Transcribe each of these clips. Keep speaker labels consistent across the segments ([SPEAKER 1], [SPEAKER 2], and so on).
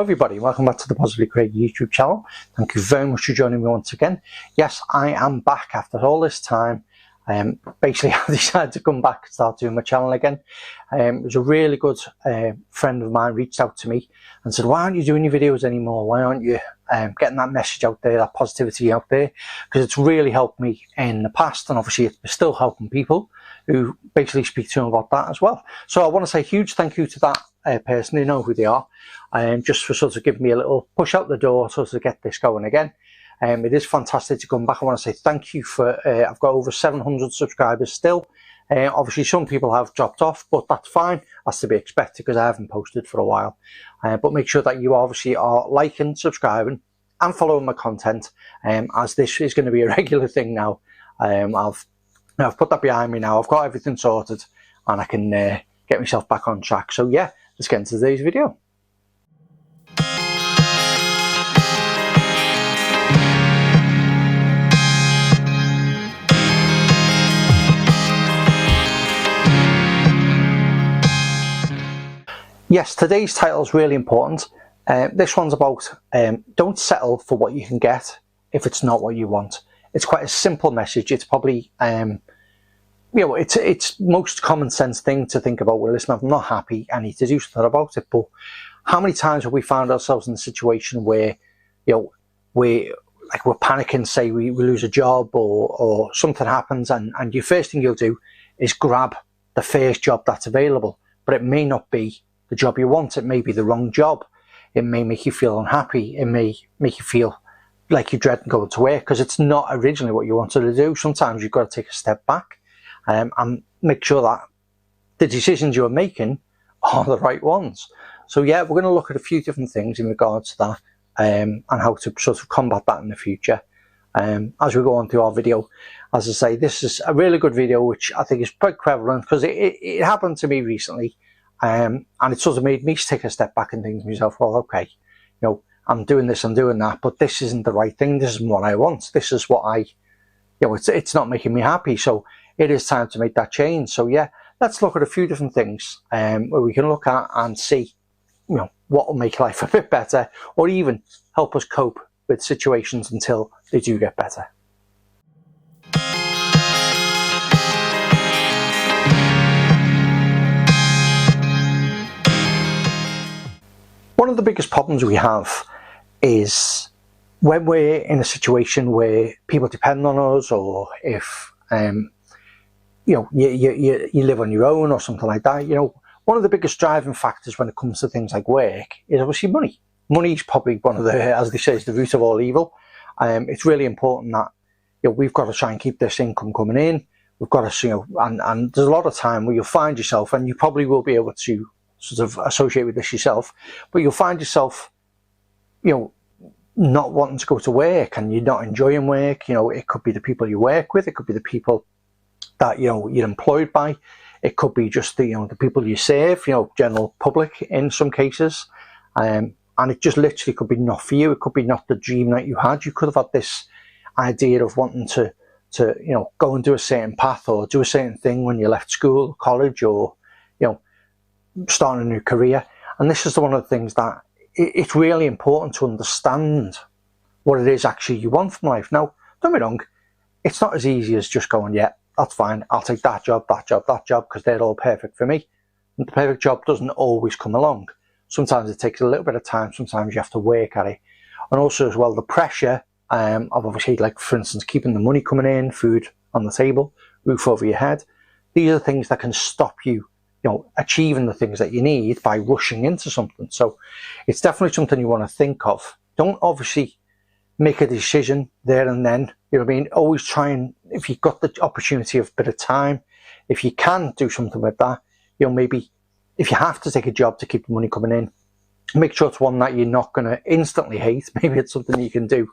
[SPEAKER 1] everybody, welcome back to the Positively Creative YouTube channel. Thank you very much for joining me once again. Yes, I am back after all this time. Basically, I decided to come back and start doing my channel again. It was a really good friend of mine reached out to me and said, why aren't you doing your videos anymore? Why aren't you getting that message out there, that positivity out there? Because it's really helped me in the past, and obviously it's still helping people who basically speak to them about that as well. So I want to say a huge thank you to that person. They know who they are, just for sort of giving me a little push out the door sort of to get this going again. It is fantastic to come back. I want to say thank you for, I've got over 700 subscribers still. Obviously some people have dropped off, but that's fine. That's to be expected because I haven't posted for a while. But make sure that you obviously are liking, subscribing and following my content, as this is going to be a regular thing now. I've put that behind me now. I've got everything sorted and I can get myself back on track. So yeah, let's get into today's video. Yes, today's title is really important. This one's about don't settle for what you can get if it's not what you want. It's quite a simple message. It's probably, you know, it's most common sense thing to think about. Well, listen, I'm not happy. I need to do something about it. But how many times have we found ourselves in a situation where, you know, we're panicking, say we lose a job or something happens, and your first thing you'll do is grab the first job that's available. But it may not be the job you want. It may be the wrong job. It may make you feel unhappy. It may make you feel like you dread going to work because it's not originally what you wanted to do. Sometimes you've got to take a step back and make sure that the decisions you're making are the right ones. So yeah, we're going to look at a few different things in regards to that and how to sort of combat that in the future. As we go on through our video, as I say, this is a really good video which I think is quite prevalent because it happened to me recently. And it sort of made me take a step back and think to myself, well, okay, you know, I'm doing this, I'm doing that, but this isn't the right thing. This isn't what I want. This is what you know, it's not making me happy. So it is time to make that change. So yeah, let's look at a few different things where we can look at and see, you know, what will make life a bit better or even help us cope with situations until they do get better. One of the biggest problems we have is when we're in a situation where people depend on us, or if you know, you live on your own or something like that. You know, one of the biggest driving factors when it comes to things like work is obviously money. Money is probably one of the, as they say, is the root of all evil. It's really important that, you know, we've got to try and keep this income coming in. We've got to, you know, and there's a lot of time where you'll find yourself, and you probably will be able to sort of associate with this yourself, but you'll find yourself, you know, not wanting to go to work and you're not enjoying work. You know, it could be the people you work with, it could be the people that, you know, you're employed by, it could be just the, you know, the people you serve, you know, general public in some cases, and it just literally could be not for you. It could be not the dream that you had. You could have had this idea of wanting to you know, go and do a certain path or do a certain thing when you left school, college, or, you know, starting a new career. And this is one of the things that it's really important to understand what it is actually you want from life. Now, don't be wrong, it's not as easy as just going, yeah, that's fine, I'll take that job, because they're all perfect for me. And the perfect job doesn't always come along. Sometimes it takes a little bit of time, sometimes you have to work at it. And also as well, the pressure of obviously, like for instance, keeping the money coming in, food on the table, roof over your head. These are things that can stop you, you know, achieving the things that you need by rushing into something. So it's definitely something you want to think of. Don't obviously make a decision there and then, you know what I mean? Always try and, if you've got the opportunity of a bit of time, if you can do something with that, you know, maybe if you have to take a job to keep the money coming in, make sure it's one that you're not going to instantly hate. Maybe it's something you can do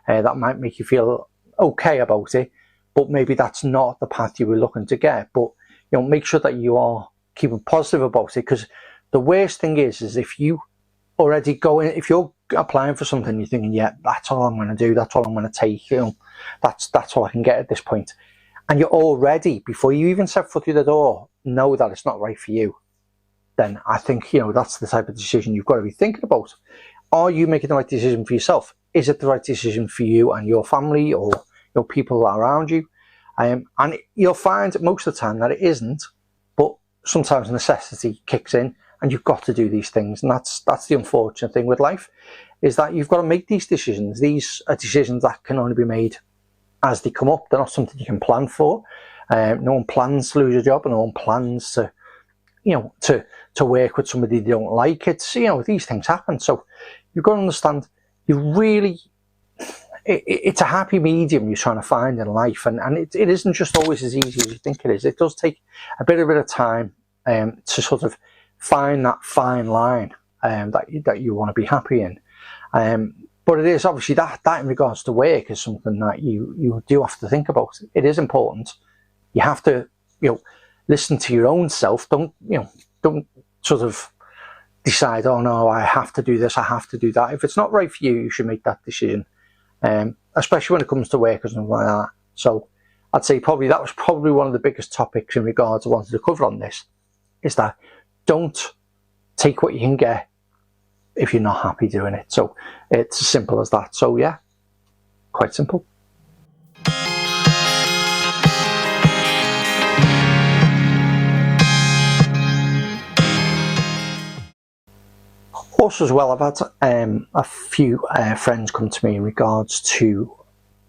[SPEAKER 1] that might make you feel okay about it, but maybe that's not the path you were looking to get. But, you know, make sure that you are keeping positive about it, because the worst thing is if you already go in, if you're applying for something, you're thinking, yeah, that's all I'm going to do, that's all I'm going to take, you know, that's all I can get at this point, and you're already, before you even step foot through the door, know that it's not right for you, then I think, you know, that's the type of decision you've got to be thinking about. are you making the right decision for yourself? Is it the right decision for you and your family or your people around you? And you'll find most of the time that it isn't, but sometimes necessity kicks in and you've got to do these things. And that's the unfortunate thing with life, is that you've got to make these decisions. These are decisions that can only be made as they come up. They're not something you can plan for. No one plans to lose a job, and no one plans to, to work with somebody they don't like. It's, these things happen. So you've got to understand, it's a happy medium you're trying to find in life, and it isn't just always as easy as you think it is. It does take a bit of time to sort of find that fine line that you want to be happy in. But it is obviously that in regards to work is something that you do have to think about. It is important. You have to listen to your own self. Don't sort of decide, oh no, I have to do this, I have to do that. If it's not right for you, you should make that decision. Especially when it comes to work or something like that. So I'd say that was probably one of the biggest topics in regards I wanted to cover on this, is that don't take what you can get if you're not happy doing it. So it's as simple as that. So yeah, quite simple. Also as well, I've had a few friends come to me in regards to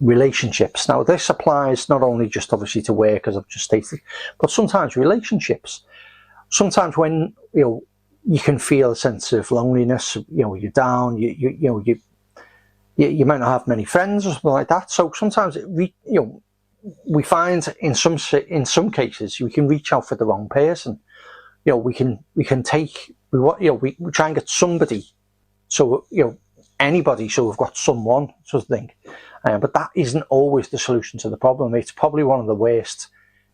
[SPEAKER 1] relationships. Now this applies not only just obviously to work, as I've just stated, but sometimes relationships. Sometimes when you can feel a sense of loneliness, you're down, you might not have many friends or something like that. So sometimes we find in some cases we can reach out for the wrong person. We try and get somebody, so anybody, so we've got someone sort of thing. But that isn't always the solution to the problem. It's probably one of the worst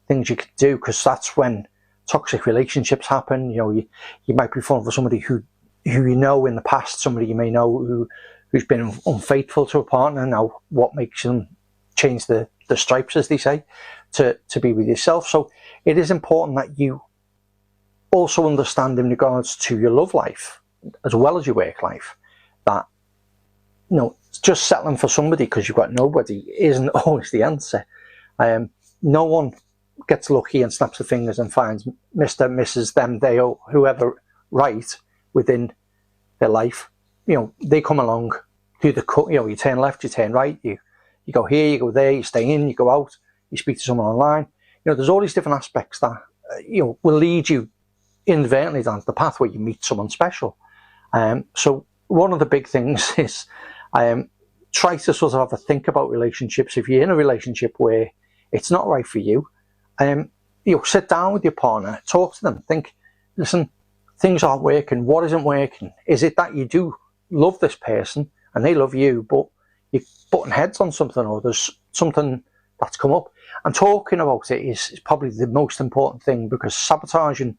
[SPEAKER 1] things you could do, because that's when toxic relationships happen. You might be falling for somebody who in the past, somebody you may know who's been unfaithful to a partner. Now, what makes them change the stripes, as they say, to be with yourself? So it is important that you also understand in regards to your love life as well as your work life, that just settling for somebody because you've got nobody isn't always the answer. No one gets lucky and snaps their fingers and finds Mr., Mrs., them, they, or whoever right within their life. They come along through you turn left, you turn right, you go here, you go there, you stay in, you go out, you speak to someone online. There's all these different aspects that will lead you inadvertently down the path where you meet someone special. So one of the big things is try to sort of have a think about relationships. If you're in a relationship where it's not right for you, sit down with your partner, talk to them, think, listen, things aren't working. What isn't working? Is it that you do love this person and they love you, but you're butting heads on something, or there's something that's come up? And talking about it is probably the most important thing, because sabotaging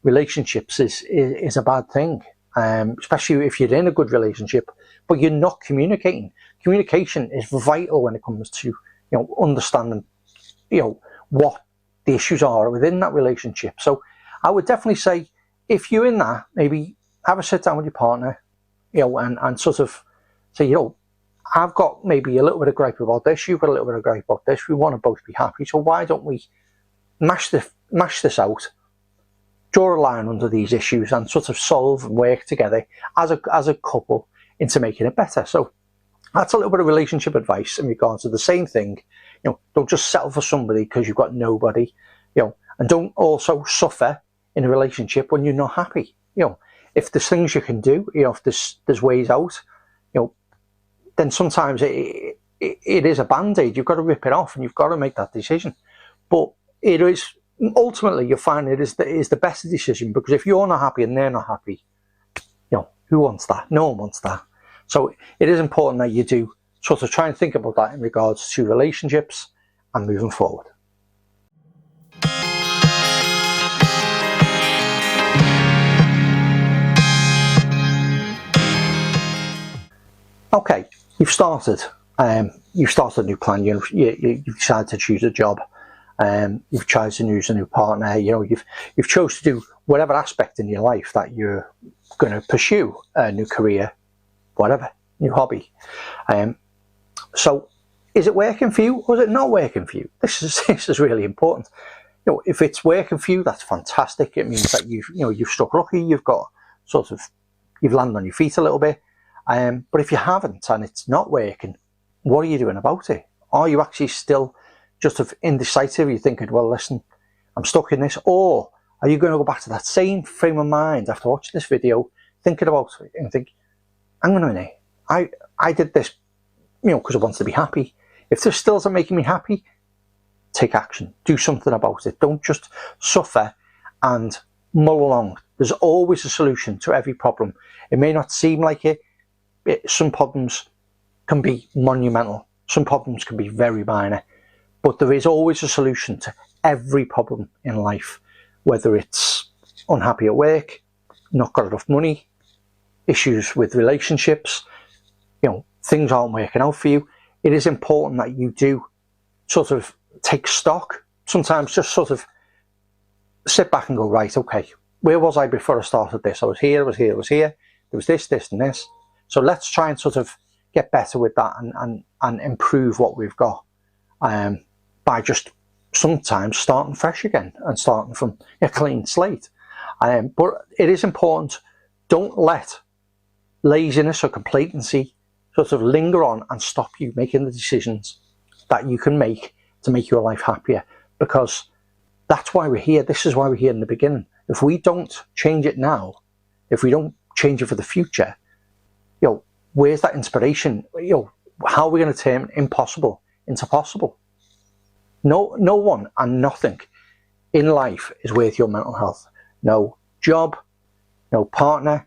[SPEAKER 1] relationships is a bad thing, especially if you're in a good relationship but you're not communicating. Communication is vital when it comes to understanding what the issues are within that relationship. So I would definitely say, if you're in that, maybe have a sit down with your partner, and sort of say, I've got maybe a little bit of gripe about this, you've got a little bit of gripe about this, we want to both be happy, so why don't we mash this out, draw a line under these issues, and sort of solve and work together as a couple into making it better. So that's a little bit of relationship advice in regards to the same thing. Don't just settle for somebody because you've got nobody, and don't also suffer in a relationship when you're not happy. If there's things you can do, if there's ways out, then sometimes it is a band-aid. You've got to rip it off and you've got to make that decision. But it is, ultimately, you'll find it is the best decision, because if you're not happy and they're not happy, who wants that? No one wants that. So it is important that you do sort of try and think about that in regards to relationships and moving forward. Okay, you've started a new plan. You've decided to choose a job. You've chosen to choose a new partner. You've chosen to do whatever aspect in your life that you're going to pursue a new career, whatever, new hobby. So is it working for you, or is it not working for you? This is really important. If it's working for you, that's fantastic. It means that you've struck lucky. You've landed on your feet a little bit. But if you haven't and it's not working, what are you doing about it? Are you actually still just indecisive? You're thinking, well, listen, I'm stuck in this, or are you going to go back to that same frame of mind after watching this video, thinking about it and think, hang on a minute, I did this, because I wanted to be happy. If this still isn't making me happy, take action. Do something about it. Don't just suffer and mull along. There's always a solution to every problem. It may not seem like it. Some problems can be monumental. Some problems can be very minor. But there is always a solution to every problem in life, whether it's unhappy at work, not got enough money, issues with relationships, things aren't working out for you. It is important that you do take stock. Sometimes just sit back and go, right, okay, where was I before I started this? I was here, I was here, I was here. There was this, this, and this. So let's try and get better with that and improve what we've got by just sometimes starting fresh again and starting from a clean slate. But it is important, don't let laziness or complacency linger on and stop you making the decisions that you can make to make your life happier, because that's why we're here. This is why we're here in the beginning. If we don't change it now, if we don't change it for the future, where's that inspiration? How are we going to turn impossible into possible? No one and nothing in life is worth your mental health. No job, no partner,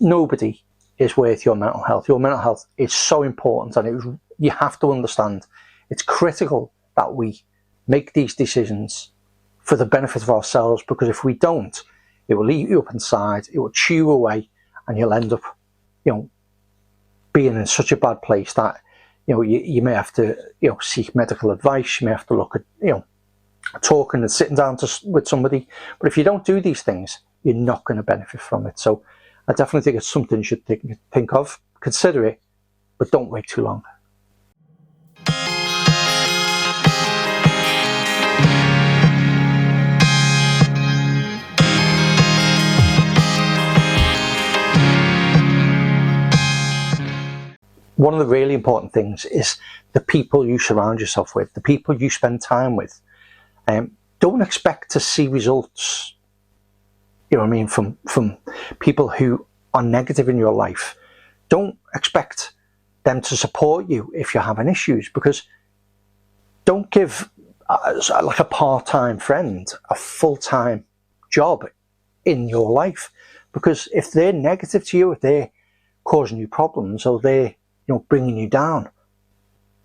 [SPEAKER 1] nobody is worth your mental health. Your mental health is so important, and you have to understand it's critical that we make these decisions for the benefit of ourselves, because if we don't, it will eat you up inside, it will chew you away, and you'll end up, being in such a bad place that, you may have to, seek medical advice. You may have to look at, talking and sitting down with somebody. But if you don't do these things, you're not going to benefit from it. So I definitely think it's something you should think of, consider it, but don't wait too long. One of the really important things is the people you surround yourself with, the people you spend time with. Don't expect to see results, from people who are negative in your life. Don't expect them to support you if you're having issues, because don't give like a part-time friend a full-time job in your life, because if they're negative to you, if they're causing you problems, or they're bringing you down,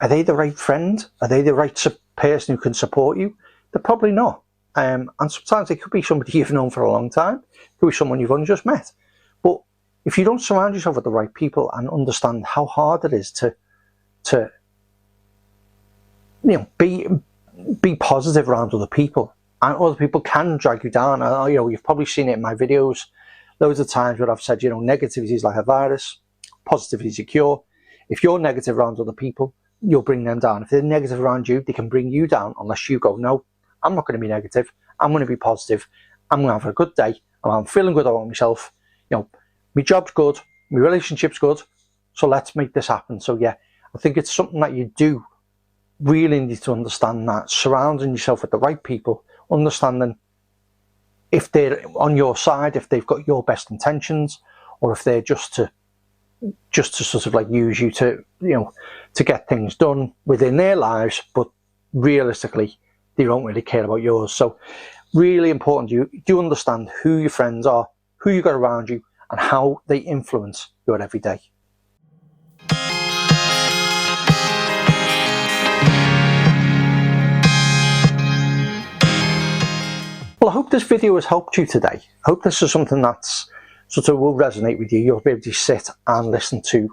[SPEAKER 1] are they the right friend? Are they the right person who can support you? They're probably not. And sometimes it could be somebody you've known for a long time. It could be someone you've only just met. But if you don't surround yourself with the right people and understand how hard it is to be positive around other people, and other people can drag you down. You've probably seen it in my videos loads of times where I've said, negativity is like a virus, positivity is a cure. If you're negative around other people, you'll bring them down. If they're negative around you, they can bring you down, unless you go, no, I'm not going to be negative. I'm going to be positive. I'm going to have a good day. I'm feeling good about myself. My job's good. My relationship's good. So let's make this happen. So yeah, I think it's something that you do really need to understand, that surrounding yourself with the right people, understanding if they're on your side, if they've got your best intentions, or if they're just to use you to to get things done within their lives, but realistically they don't really care about yours. So really important you do understand who your friends are, who you got around you, and how they influence your everyday. Well, I hope this video has helped you today. I hope this is something that's will resonate with you. You'll be able to sit and listen to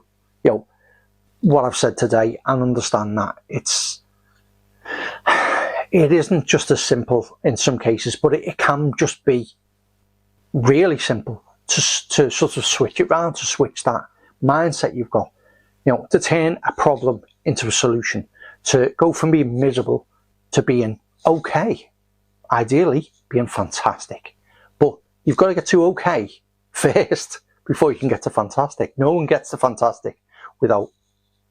[SPEAKER 1] what I've said today and understand that it isn't just as simple in some cases, but it can just be really simple to switch it round, to switch that mindset you've got, you know, to turn a problem into a solution, to go from being miserable to being okay, ideally being fantastic. But you've got to get to okay first before you can get to fantastic. No one gets to fantastic without,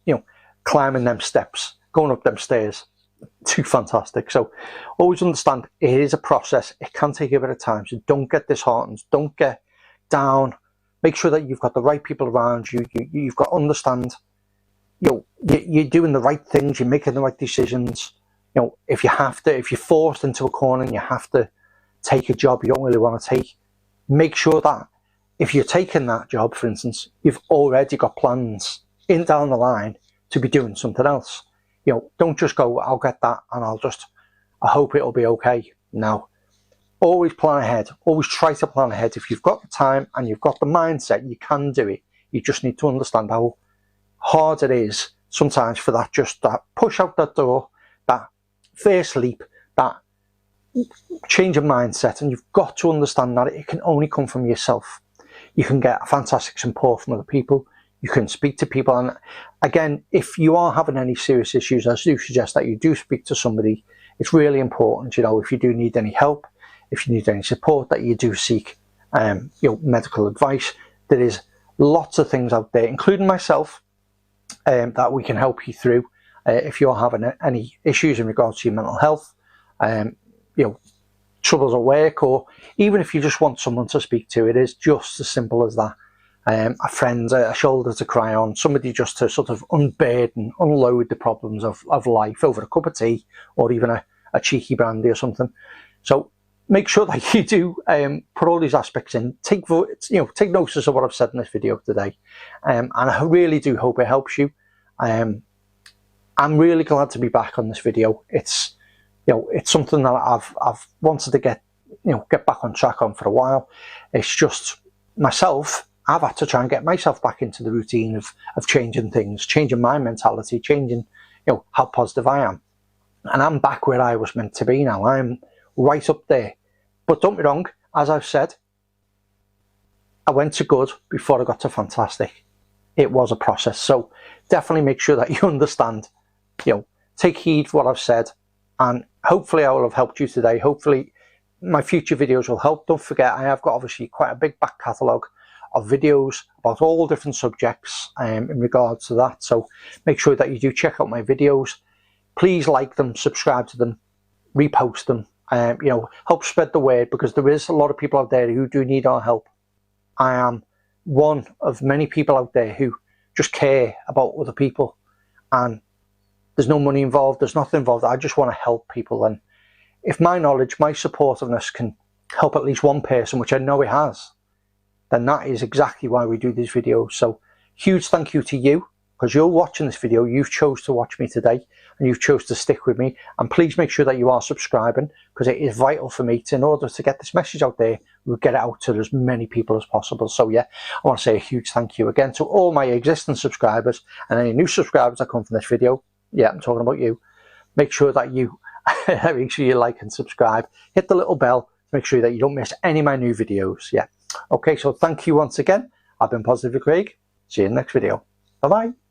[SPEAKER 1] you know, climbing them steps, going up them stairs to fantastic. So always understand it is a process. It can take a bit of time. So don't get disheartened. Don't get down. Make sure that you've got the right people around you. You've got to understand, you know, you're doing the right things. You're making the right decisions. You know, if you're forced into a corner and you have to take a job you don't really want to take, make sure that if you're taking that job, for instance, you've already got plans in down the line to be doing something else. You know, don't just go, I'll get that and I hope it'll be okay. No, always plan ahead. Always try to plan ahead. If you've got the time and you've got the mindset, you can do it. You just need to understand how hard it is sometimes for that push out that door, that first leap, that change of mindset. And you've got to understand that it can only come from yourself. You can get fantastic support from other people. You can speak to people. And again, if you are having any serious issues, I do suggest that you do speak to somebody. It's really important, you know, if you do need any help, if you need any support, that you do seek you know, medical advice. There is lots of things out there, including myself, that we can help you through if you're having any issues in regards to your mental health, you know, troubles at work, or even if you just want someone to speak to. It is just as simple as that. A friend, a shoulder to cry on, somebody just to sort of unburden, unload the problems of life over a cup of tea, or even a cheeky brandy or something. So make sure that you do put all these aspects in. Take notice of what I've said in this video today, and I really do hope it helps you. I'm really glad to be back on this video. It's, you know, it's something that I've wanted to get back on track on for a while. It's just myself. I've had to try and get myself back into the routine of changing things, changing my mentality, changing, you know, how positive I am. And I'm back where I was meant to be now. I'm right up there. But don't be wrong, as I've said, I went to good before I got to fantastic. It was a process. So definitely make sure that you understand, you know, take heed of what I've said, and hopefully I will have helped you today. Hopefully my future videos will help. Don't forget, I have got obviously quite a big back catalogue of videos about all different subjects in regards to that. So make sure that you do check out my videos. Please like them, subscribe to them, repost them, you know, help spread the word, because there is a lot of people out there who do need our help. I am one of many people out there who just care about other people, and there's no money involved, there's nothing involved. I just want to help people, and if my knowledge, my supportiveness can help at least one person, which I know it has, then that is exactly why we do these videos. So huge thank you to you, because you're watching this video. You've chose to watch me today, and you've chose to stick with me. And please make sure that you are subscribing, because it is vital for me in order to get this message out there. We'll get it out to as many people as possible. So yeah, I want to say a huge thank you again to all my existing subscribers, and any new subscribers that come from this video. Yeah, I'm talking about you. Make sure that you make sure you like and subscribe. Hit the little bell to make sure that you don't miss any of my new videos. Yeah. Okay, so thank you once again. I've been Positive with Craig. See you in the next video. Bye-bye.